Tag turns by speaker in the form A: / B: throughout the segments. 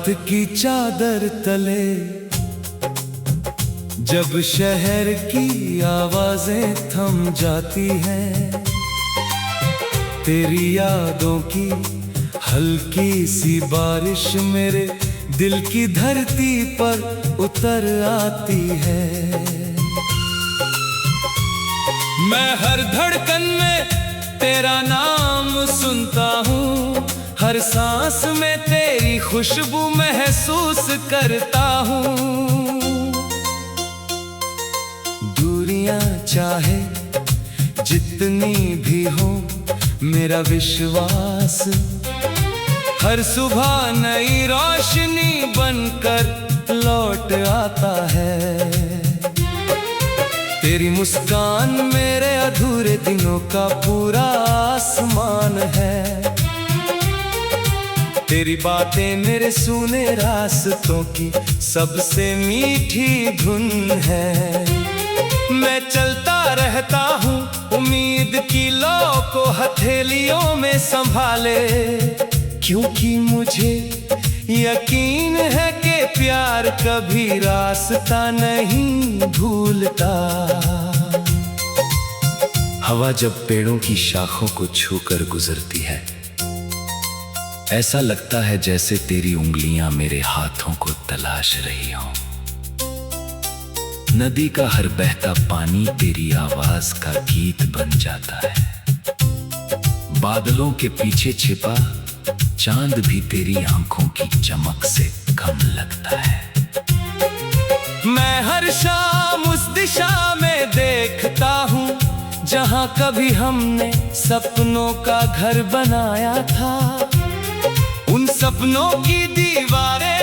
A: रात की चादर तले जब शहर की आवाजें थम जाती हैं, तेरी यादों की हल्की सी बारिश मेरे दिल की धरती पर उतर आती है। मैं हर धड़कन में तेरा नाम सुनता हूँ, हर सांस में तेरी खुशबू महसूस करता हूँ। दूरियां चाहे जितनी भी हो, मेरा विश्वास हर सुबह नई रोशनी बनकर लौट आता है। तेरी मुस्कान मेरे अधूरे दिनों का पूरा आसमान है। तेरी बातें मेरे सूने रास्तों की सबसे मीठी धुन है। मैं चलता रहता हूँ उम्मीद की लौ को हथेलियों में संभाले, क्योंकि मुझे यकीन है कि प्यार कभी रास्ता नहीं भूलता।
B: हवा जब पेड़ों की शाखों को छूकर गुजरती है, ऐसा लगता है जैसे तेरी उंगलियां मेरे हाथों को तलाश रही हों। नदी का हर बहता पानी तेरी आवाज का गीत बन जाता है। बादलों के पीछे छिपा चांद भी तेरी आंखों की चमक से कम लगता है।
A: मैं हर शाम उस दिशा में देखता हूँ जहाँ कभी हमने सपनों का घर बनाया था। उन सपनों की दीवारें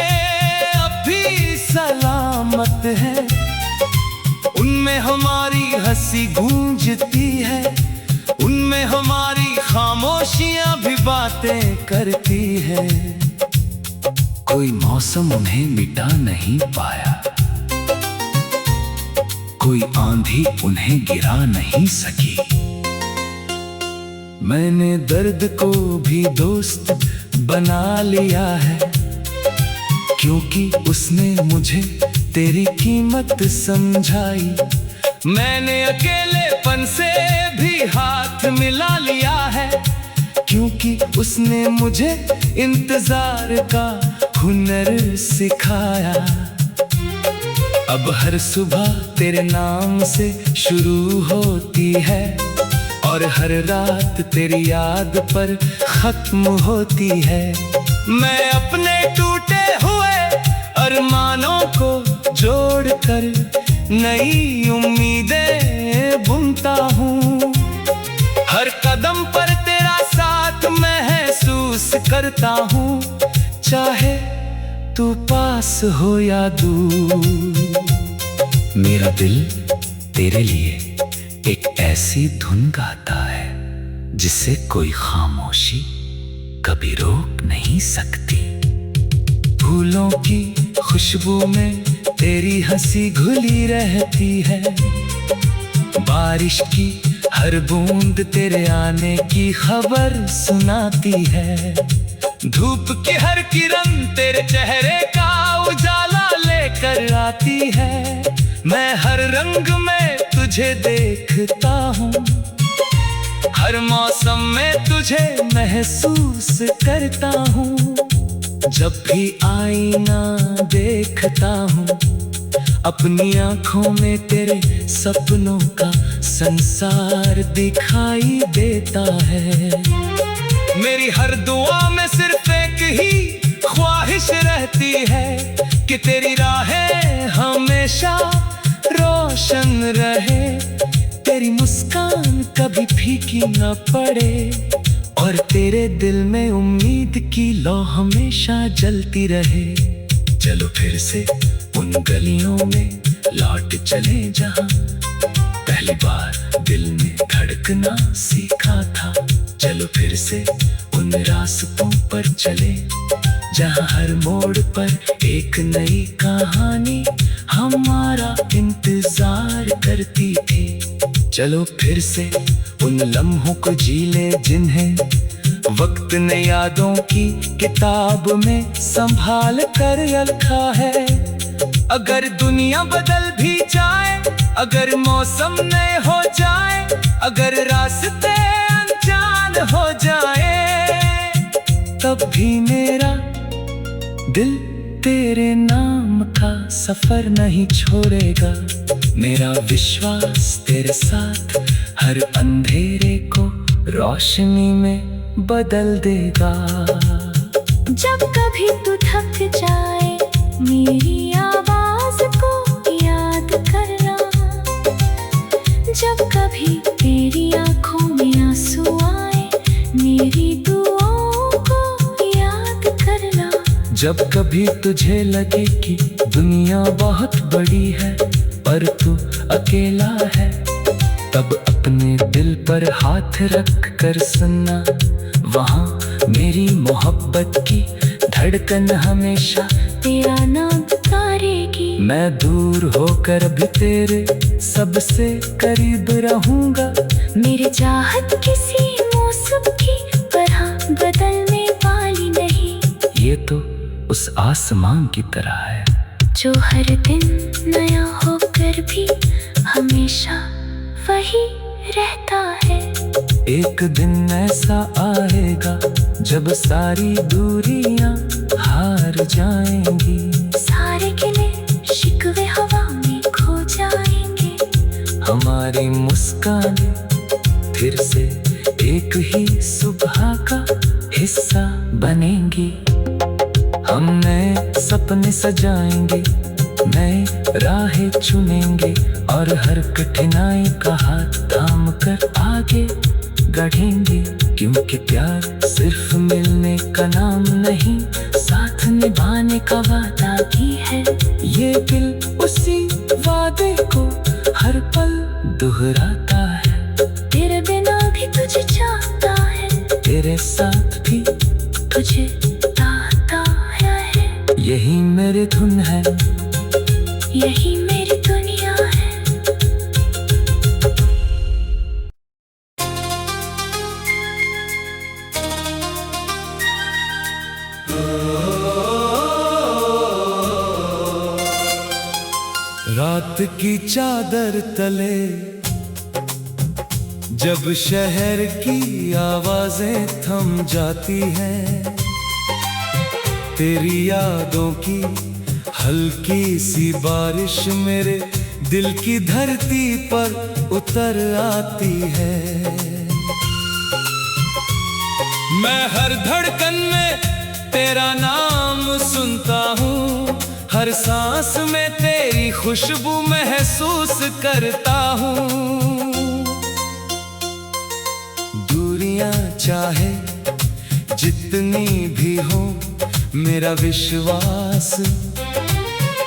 A: अब भी सलामत हैं, उनमें हमारी हंसी गूंजती है, उनमें हमारी खामोशियां भी बातें करती है।
B: कोई मौसम उन्हें मिटा नहीं पाया, कोई आंधी उन्हें गिरा नहीं सकी।
A: मैंने दर्द को भी दोस्त बना लिया है, क्योंकि उसने मुझे तेरी कीमत समझाई। मैंने अकेलेपन से भी हाथ मिला लिया है, क्योंकि उसने मुझे इंतजार का हुनर सिखाया। अब हर सुबह तेरे नाम से शुरू होती है और हर रात तेरी याद पर खत्म होती है। मैं अपने टूटे हुए अरमानों को जोड़कर नई उम्मीदें बुनता हूँ। हर कदम पर तेरा साथ महसूस करता हूँ, चाहे तू पास हो या दूर।
B: मेरा दिल तेरे लिए एक ऐसी धुन गाता है जिसे कोई खामोशी कभी रोक नहीं सकती।
A: फूलों की खुशबू में तेरी हंसी घुली रहती है, बारिश की हर बूंद तेरे आने की खबर सुनाती है। धूप की हर किरण तेरे चेहरे का उजाला लेकर आती है। मैं हर रंग में तुझे देखता हूँ, हर मौसम में तुझे महसूस करता हूँ। जब भी आईना देखता हूँ, अपनी आंखों में तेरे सपनों का संसार दिखाई देता है। मेरी हर दुआ में सिर्फ एक ही ख्वाहिश रहती है कि तेरी राहें हमेशा रोशन रहे, तेरी मुस्कान कभी फीकी न पड़े और तेरे दिल में उम्मीद की लौ हमेशा जलती रहे। चलो फिर से उन गलियों में लौट चले जहाँ पहली बार दिल ने धड़कना सीखा था। चलो फिर से उन रास्तों पर चले जहाँ हर मोड़ पर एक नई कहानी हमारा इंतजार करती थी। चलो फिर से उन लम्हों को जी ले जिन्हें वक्त ने यादों की किताब में संभाल कर रखा है। अगर दुनिया बदल भी जाए, अगर मौसम नए हो जाए, अगर रास्ते अनजान हो जाए, तब भी मेरा दिल तेरे नाम का सफर नहीं छोड़ेगा। मेरा विश्वास तेरे साथ हर अंधेरे को रोशनी में बदल देगा।
C: जब कभी तू थक जाए, मेरी आवाज को याद करना। जब कभी तेरी आंखों में आंसू आए, मेरी दुआओं को याद करना।
A: जब कभी तुझे लगे कि दुनिया बहुत बड़ी है पर तू अकेला है, तब अपने दिल पर हाथ रख कर सुनना। वहाँ मेरी मोहब्बत की धड़कन हमेशा
C: तेरा नाम पुकारेगी।
A: मैं दूर होकर भी तेरे सबसे करीब रहूंगा।
C: मेरी चाहत किसी मौसम की तरह बदलने वाली नहीं।
A: ये तो उस आसमान की तरह है
C: जो हर दिन नया होकर भी हमेशा वही रहता है।
A: एक दिन ऐसा आएगा जब सारी दूरियां हार जाएंगी।
C: सारे गिले शिकवे हवा में खो जाएंगे।
A: हमारी मुस्कानें फिर से एक ही सुबह का हिस्सा बनेंगी। हम नए सपने सजाएंगे, नए राहें चुनेंगे और हर कठिनाई का हाथ थाम कर आगे बढ़ेंगे। क्योंकि प्यार सिर्फ मिलने का नाम नहीं, साथ निभाने का वादा भी है। ये दिल उसी वादे को हर पल दोहराता है।
C: तेरे बिना भी तुझे चाहता है,
A: तेरे साथ भी
C: तुझे चाहता है।
A: यही मेरी धुन है,
C: यही मेरी दुनिया है।
A: रात की चादर तले जब शहर की आवाजें थम जाती हैं, तेरी यादों की हल्की सी बारिश मेरे दिल की धरती पर उतर आती है। मैं हर धड़कन में तेरा नाम सुनता हूँ, हर सांस में तेरी खुशबू महसूस करता हूँ। दूरियां चाहे जितनी भी हो, मेरा विश्वास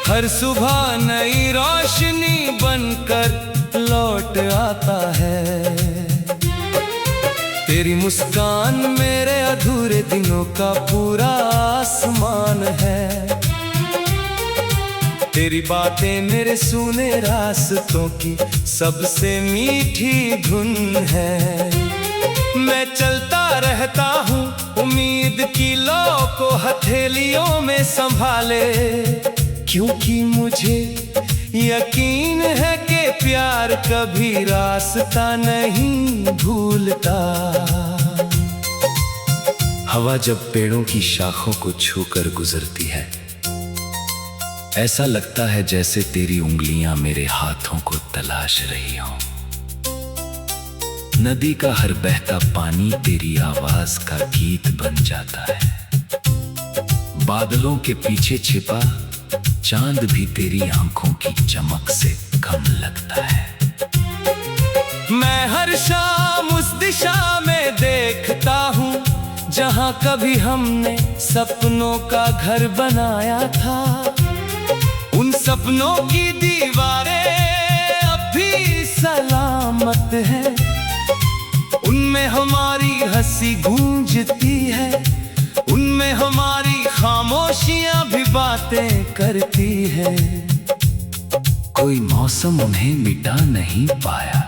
A: हर सुबह नई रोशनी बनकर लौट आता है। तेरी मुस्कान मेरे अधूरे दिनों का पूरा आसमान है। तेरी बातें मेरे सूने रास्तों की सबसे मीठी धुन है। मैं चलता रहता हूँ उम्मीद की लौ को हथेलियों में संभाले, क्योंकि मुझे यकीन है कि प्यार कभी रास्ता नहीं भूलता। हवा जब पेड़ों की शाखों को छूकर गुजरती है, ऐसा लगता है जैसे तेरी उंगलियां मेरे हाथों को तलाश रही हों। नदी का हर बहता पानी तेरी आवाज का गीत बन जाता है। बादलों के पीछे छिपा चांद भी तेरी आंखों की चमक से कम लगता है। मैं हर शाम उस दिशा में देखता हूँ जहाँ कभी हमने सपनों का घर बनाया था। उन सपनों की दीवारें अब भी सलामत हैं, उनमें हमारी हंसी गूंजती है, उनमें हमारी खामोशियां भी बातें करती है। कोई मौसम उन्हें मिटा नहीं पाया,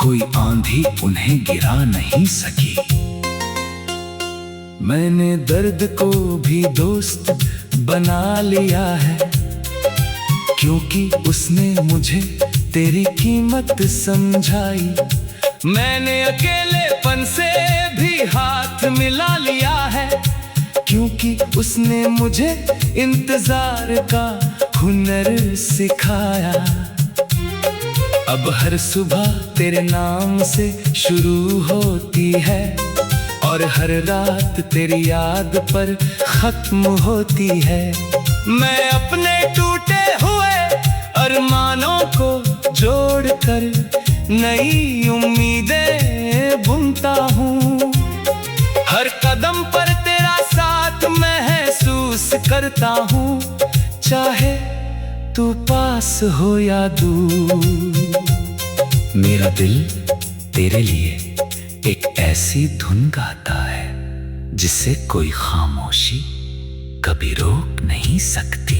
B: कोई आंधी उन्हें गिरा नहीं सकी।
A: मैंने दर्द को भी दोस्त बना लिया है, क्योंकि उसने मुझे तेरी कीमत समझाई। मैंने अकेलेपन से भी हाथ मिला लिया है, क्योंकि उसने मुझे इंतजार का हुनर सिखाया। अब हर सुबह तेरे नाम से शुरू होती है, और हर रात तेरी याद पर खत्म होती है। मैं अपने टूटे हुए अरमानों को जोड़कर नई उम्मीदें बुनता हूँ। हर कदम पर तेरा साथ महसूस करता हूँ, चाहे तू पास हो या दूर।
B: मेरा दिल तेरे लिए एक ऐसी धुन गाता है जिसे कोई खामोशी कभी रोक नहीं सकती।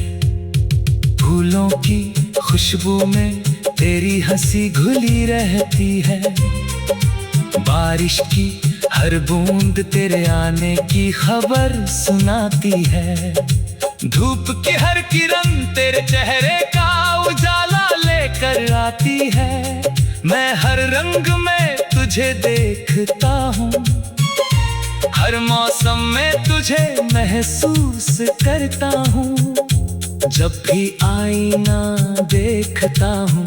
A: फूलों की खुशबू में तेरी हंसी घुली रहती है, बारिश की हर बूंद तेरे आने की खबर सुनाती है। धूप की हर किरण तेरे चेहरे का उजाला लेकर आती है। मैं हर रंग में तुझे देखता हूँ, हर मौसम में तुझे महसूस करता हूँ। जब भी आईना देखता हूँ,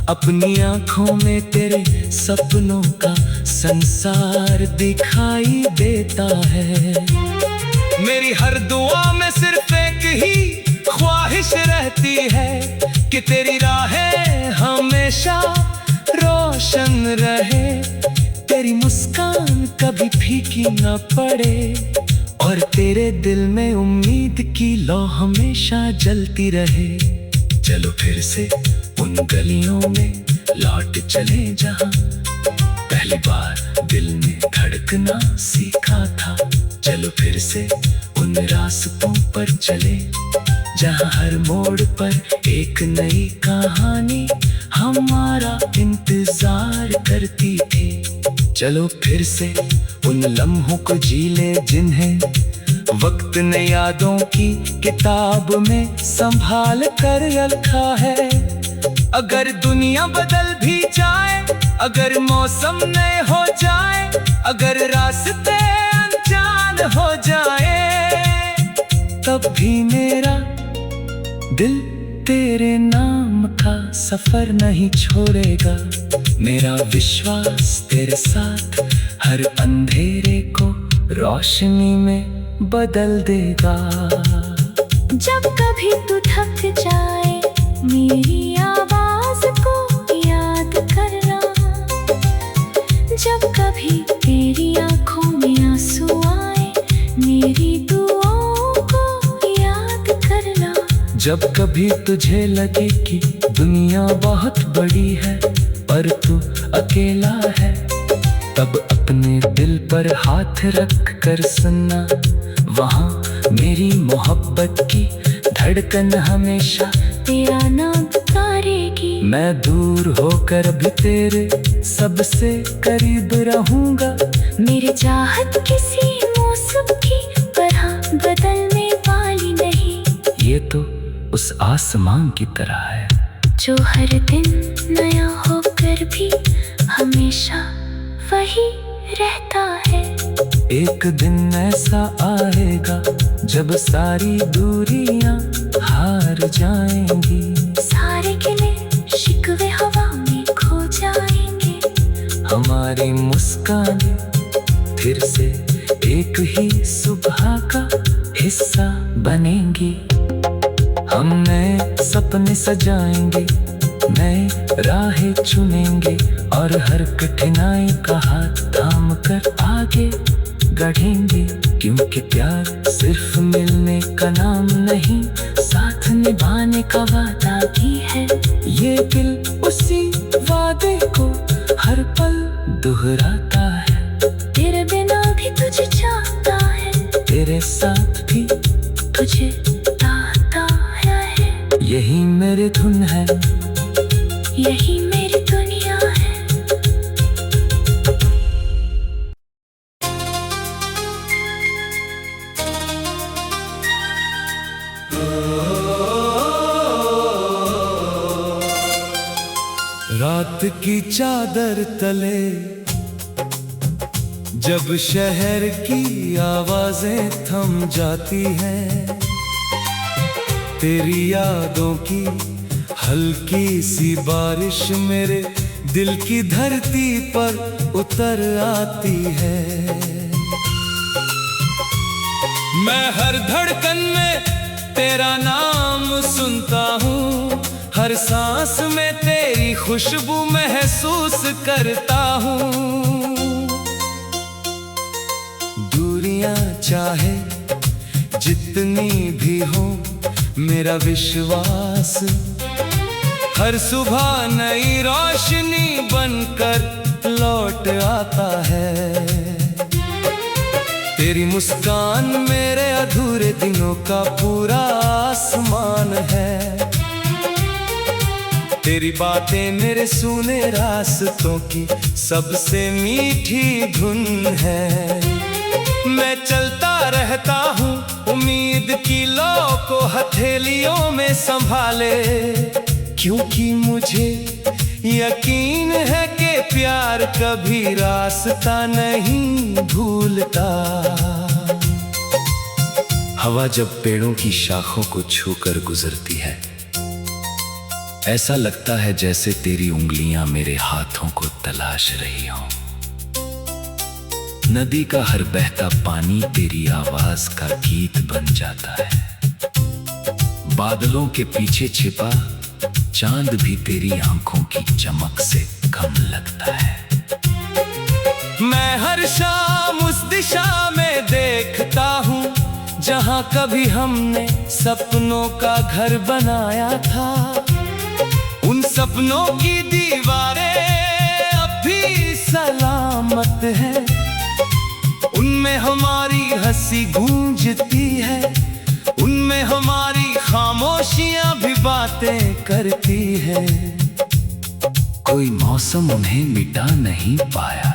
A: अपनी आंखों में तेरे सपनों का संसार दिखाई देता है। मेरी हर दुआ में सिर्फ एक ही ख्वाहिश रहती है कि तेरी राहें हमेशा रोशन रहे, तेरी मुस्कान कभी फीकी न पड़े, और तेरे दिल में उम्मीद की लौ हमेशा जलती रहे। चलो फिर से उन गलियों में लौट चले जहां पहली बार दिल ने धड़कना सीखा था। चलो फिर से उन रास्तों पर चले जहां हर मोड़ पर एक नई कहानी हमारा इंतजार करती थी। चलो फिर से उन लम्हों को जी ले जिन्हें वक्त ने यादों की किताब में संभाल कर रखा है। अगर दुनिया बदल भी जाए, अगर मौसम नए हो जाए, अगर रास्ते अनजान हो जाए, तब भी मेरा दिल तेरे नाम का सफर नहीं छोड़ेगा। मेरा विश्वास तेरे साथ हर अंधेरे को रोशनी में बदल देगा।
C: जब कभी तू थक जाए, मेरी आवाज को याद करना। जब कभी तेरी आंखों में आंसू आए, मेरी दुआओं को याद करना।
A: जब कभी तुझे लगे कि दुनिया बहुत बड़ी है पर तू अकेला है, तब अपने दिल पर हाथ रख कर सुनना। वहाँ मेरी मोहब्बत की धड़कन हमेशा
C: तेरा नाम पुकारेगी।
A: मैं दूर होकर भी तेरे सबसे करीब रहूंगा।
C: मेरी चाहत किसी मौसम की तरह बदलने वाली नहीं।
A: ये तो उस आसमान की तरह है
C: जो हर दिन नया होकर भी हमेशा वही रहता है।
A: एक दिन ऐसा आएगा जब सारी दूरियां हार जाएंगी,
C: सारे गिले शिकवे हवा में खो जाएंगे।
A: हमारी मुस्कानें फिर से एक ही सुबह का हिस्सा बनेंगी। हम नए सपने सजाएंगे, नए राहें चुनेंगे, और हर कठिनाई का हाथ थाम कर आगे बढ़ेंगे। क्योंकि प्यार सिर्फ मिलने का नाम नहीं, साथ निभाने का वादा भी है। ये दिल उसी वादे को हर पल दोहराता है।
C: तेरे बिना भी तुझे चाहता है,
A: तेरे साथ भी
C: तुझे चाहता है।
A: यही मेरी धुन है,
C: यही मेरी दुनिया है।
A: रात की चादर तले जब शहर की आवाजें थम जाती हैं, तेरी यादों की हल्की सी बारिश मेरे दिल की धरती पर उतर आती है। मैं हर धड़कन में तेरा नाम सुनता हूँ, हर सांस में तेरी खुशबू महसूस करता हूँ। दूरियां चाहे जितनी भी हो, मेरा विश्वास हर सुबह नई रोशनी बनकर लौट आता है। तेरी मुस्कान मेरे अधूरे दिनों का पूरा आसमान है। तेरी बातें मेरे सूने रास्तों की सबसे मीठी धुन है। मैं चलता रहता हूँ उम्मीद की लौ को हथेलियों में संभाले, क्योंकि मुझे यकीन है कि प्यार कभी रास्ता नहीं भूलता।
B: हवा जब पेड़ों की शाखों को छूकर गुजरती है, ऐसा लगता है जैसे तेरी उंगलियां मेरे हाथों को तलाश रही हों। नदी का हर बहता पानी तेरी आवाज का गीत बन जाता है। बादलों के पीछे छिपा चांद भी तेरी आंखों की चमक से कम लगता है।
A: मैं हर शाम उस दिशा में देखता हूँ जहाँ कभी हमने सपनों का घर बनाया था। उन सपनों की दीवारें अब भी सलामत हैं, उनमें हमारी हंसी गूंजती है, उनमें हमारी खामोशियां भी बातें करती है।
B: कोई मौसम उन्हें मिटा नहीं पाया,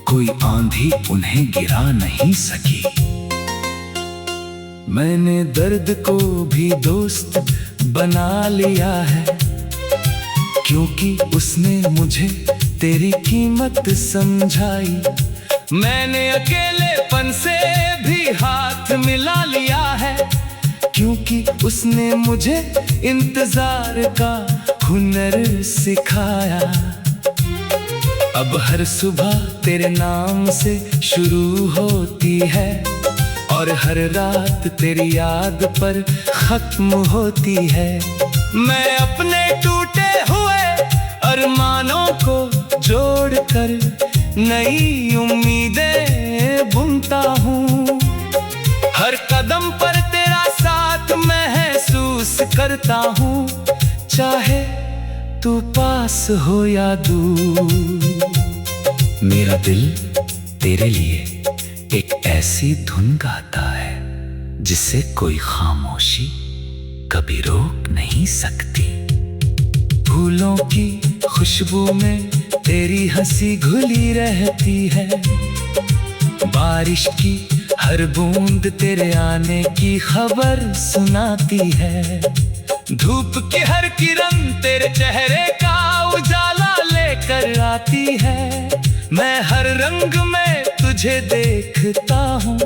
B: कोई आंधी उन्हें गिरा नहीं सकी।
A: मैंने दर्द को भी दोस्त बना लिया है, क्योंकि उसने मुझे तेरी कीमत समझाई। मैंने अकेलेपन से भी हाथ मिला लिया है, क्योंकि उसने मुझे इंतजार का हुनर सिखाया। अब हर सुबह तेरे नाम से शुरू होती है और हर रात तेरी याद पर खत्म होती है। मैं अपने टूटे हुए अरमानों को जोड़कर नई उम्मीदें बुनता हूँ। हर कदम पर तेरा साथ महसूस करता हूँ, चाहे तू पास हो या दूर।
B: मेरा दिल तेरे लिए एक ऐसी धुन गाता है जिसे कोई खामोशी कभी रोक नहीं सकती।
A: फूलों की खुशबू में तेरी हंसी घुली रहती है, बारिश की हर बूंद तेरे आने की खबर सुनाती है। धूप की हर किरण तेरे चेहरे का उजाला लेकर आती है। मैं हर रंग में तुझे देखता हूँ,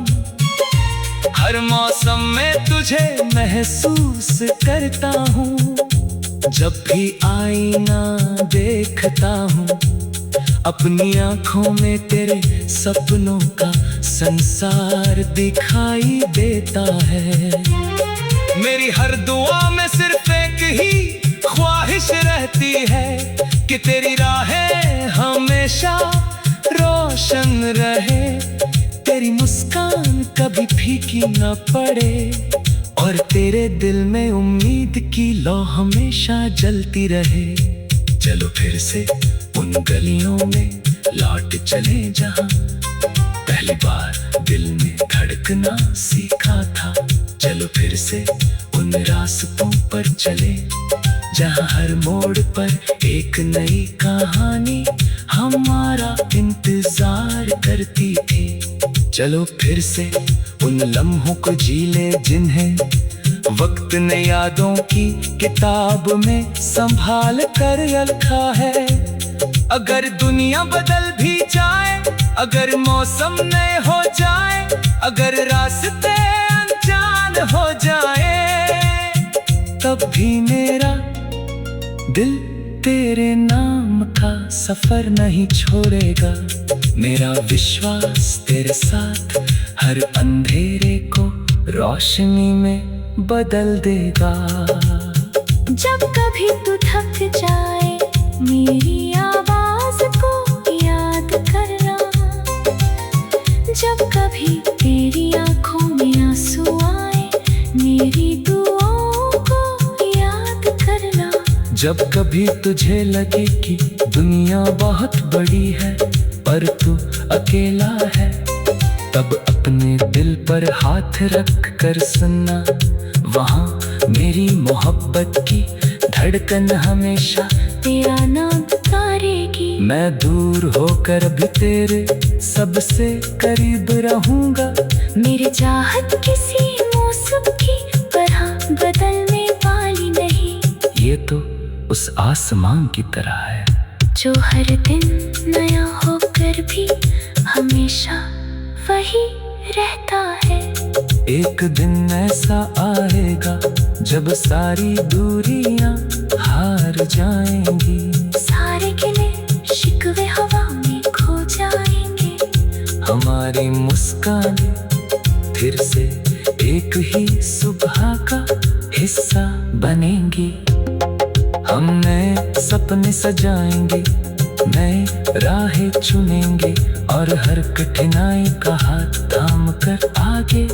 A: हर मौसम में तुझे महसूस करता हूँ। जब भी आईना देखता हूँ, अपनी आंखों में तेरे सपनों का संसार दिखाई देता है। मेरी हर दुआ में सिर्फ एक ही ख्वाहिश रहती है कि तेरी राहें हमेशा रोशन रहे, तेरी मुस्कान कभी फीकी न पड़े और तेरे दिल में उम्मीद की लौ हमेशा जलती रहे। चलो फिर से उन गलियों में लौट चले जहाँ पहली बार दिल ने धड़कना सीखा था। चलो फिर से उन रास्तों पर चले जहाँ हर मोड़ पर एक नई कहानी हमारा इंतजार करती थी। चलो फिर से उन लम्हों को जी ले जिन्हें वक्त वक्त ने यादों की किताब में संभाल कर रखा है। अगर दुनिया बदल भी जाए, अगर मौसम नए हो जाए, अगर रास्ते अनजान हो जाए, तब भी मेरा दिल तेरे नाम का सफर नहीं छोड़ेगा। मेरा विश्वास तेरे साथ हर अंधेरे को रोशनी में बदल देगा।
C: जब कभी तू थक जाए, मेरी आवाज को याद करना। जब कभी तेरी आंखों में आंसू आए, मेरी दुआओं को याद करना।
A: जब कभी तुझे लगे कि दुनिया बहुत बड़ी है पर तू अकेला है, तब अपने दिल पर हाथ रख कर सुनना। वहाँ मेरी मोहब्बत की धड़कन हमेशा
C: तेरा नाम पुकारेगी।
A: मैं दूर होकर भी तेरे सबसे करीब रहूंगा।
C: मेरी चाहत किसी मौसम की तरह बदलने वाली नहीं।
A: ये तो उस आसमान की तरह है
C: जो हर दिन नया होकर भी हमेशा वही रहता है।
A: एक दिन ऐसा आएगा जब सारी दूरियां हार जाएंगी।
C: सारे गिले शिकवे हवा में खो जाएंगे।
A: हमारी मुस्कानें फिर से एक ही सुबह का हिस्सा बनेंगी। हम नए सपने सजाएंगे, नए राहें चुनेंगे और हर कठिनाई का हाथ थाम कर आगे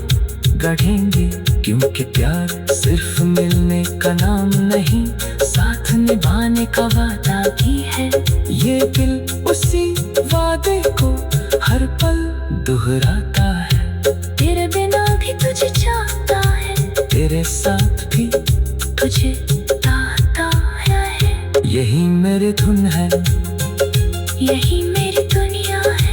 A: बढ़ेंगे। क्योंकि प्यार सिर्फ मिलने का नाम नहीं, साथ निभाने का वादा भी है। ये दिल उसी वादे को हर पल दोहराता है।
C: तेरे बिना भी तुझे चाहता है,
A: तेरे साथ भी
C: तुझे चाहता है।
A: यही मेरी धुन है,
C: यही मेरी दुनिया है।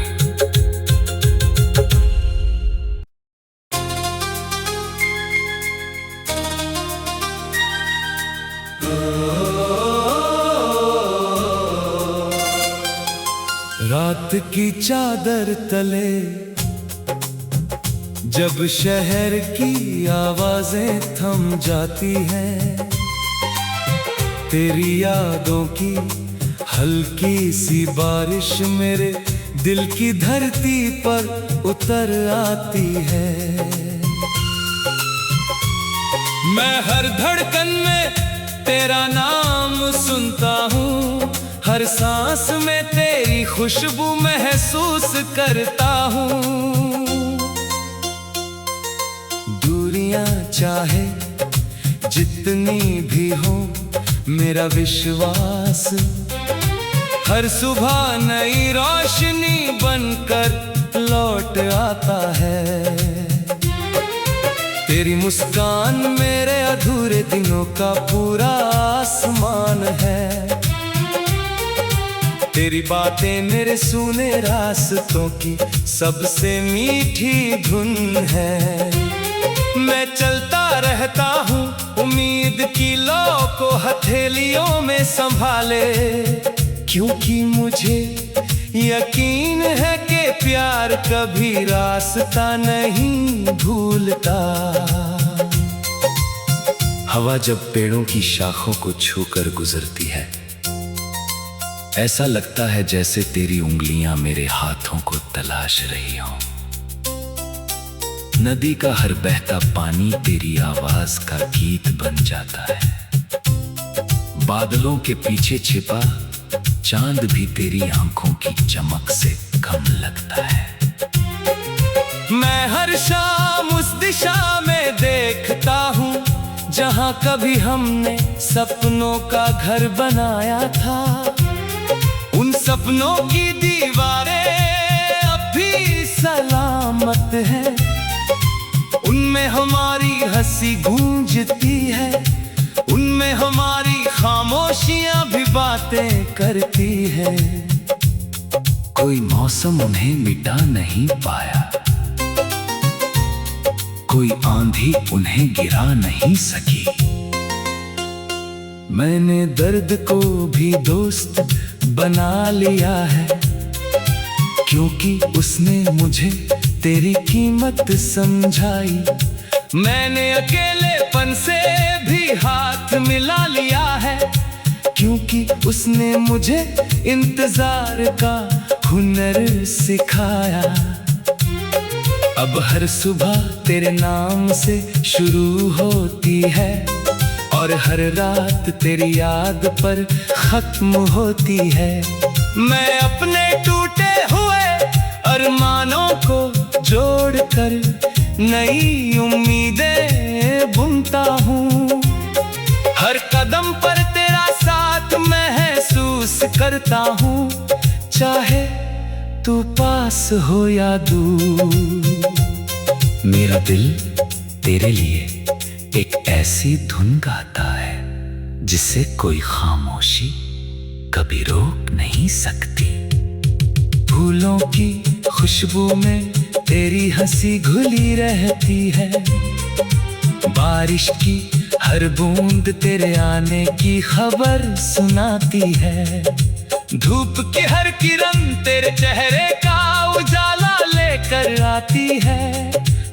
A: रात की चादर तले जब शहर की आवाजें थम जाती हैं, तेरी यादों की हल्की सी बारिश मेरे दिल की धरती पर उतर आती है। मैं हर धड़कन में तेरा नाम सुनता हूँ, हर सांस में तेरी खुशबू महसूस करता हूँ। दूरियां चाहे जितनी भी हो, मेरा विश्वास हर सुबह नई रोशनी बनकर लौट आता है। तेरी मुस्कान मेरे अधूरे दिनों का पूरा आसमान है। तेरी बातें मेरे सूने रास्तों की सबसे मीठी धुन है। मैं चलता रहता हूँ उम्मीद की लौ को हथेलियों में संभाले, क्योंकि मुझे यकीन है कि प्यार कभी रास्ता नहीं भूलता। हवा जब पेड़ों की शाखों को छूकर गुजरती है, ऐसा लगता है जैसे तेरी उंगलियां मेरे हाथों को तलाश रही हों। नदी का हर बहता पानी तेरी आवाज का गीत बन जाता है। बादलों के पीछे छिपा चांद भी तेरी आंखों की चमक से कम लगता है। मैं हर शाम उस दिशा में देखता हूँ जहाँ कभी हमने सपनों का घर बनाया था। उन सपनों की दीवारें अब भी सलामत है, उनमें हमारी हंसी गूंजती है, उनमें हमारी खामोशियां भी बातें करती है। कोई मौसम उन्हें मिटा नहीं पाया,
B: कोई आंधी उन्हें गिरा नहीं सकी।
A: मैंने दर्द को भी दोस्त बना लिया है, क्योंकि उसने मुझे तेरी कीमत समझाई। मैंने अकेलेपन से भी हाथ मिला लिया है, क्योंकि उसने मुझे इंतजार का हुनर सिखाया। अब हर सुबह तेरे नाम से शुरू होती है, और हर रात तेरी याद पर खत्म होती है। मैं अपने टूटे हुए अरमानों को जोड़कर नई उम्मीदें बुनता हूँ। हर कदम पर तेरा साथ महसूस करता हूँ, चाहे तू पास हो या दूर।
B: मेरा दिल तेरे लिए एक ऐसी धुन गाता है जिसे कोई खामोशी कभी रोक नहीं सकती।
A: फूलों की खुशबू में तेरी हंसी घुली रहती है, बारिश की हर बूंद तेरे आने की खबर सुनाती है। धूप की हर किरण तेरे चेहरे का उजाला लेकर आती है।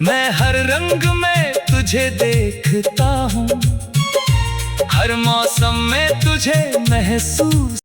A: मैं हर रंग में तुझे देखता हूँ, हर मौसम में तुझे महसूस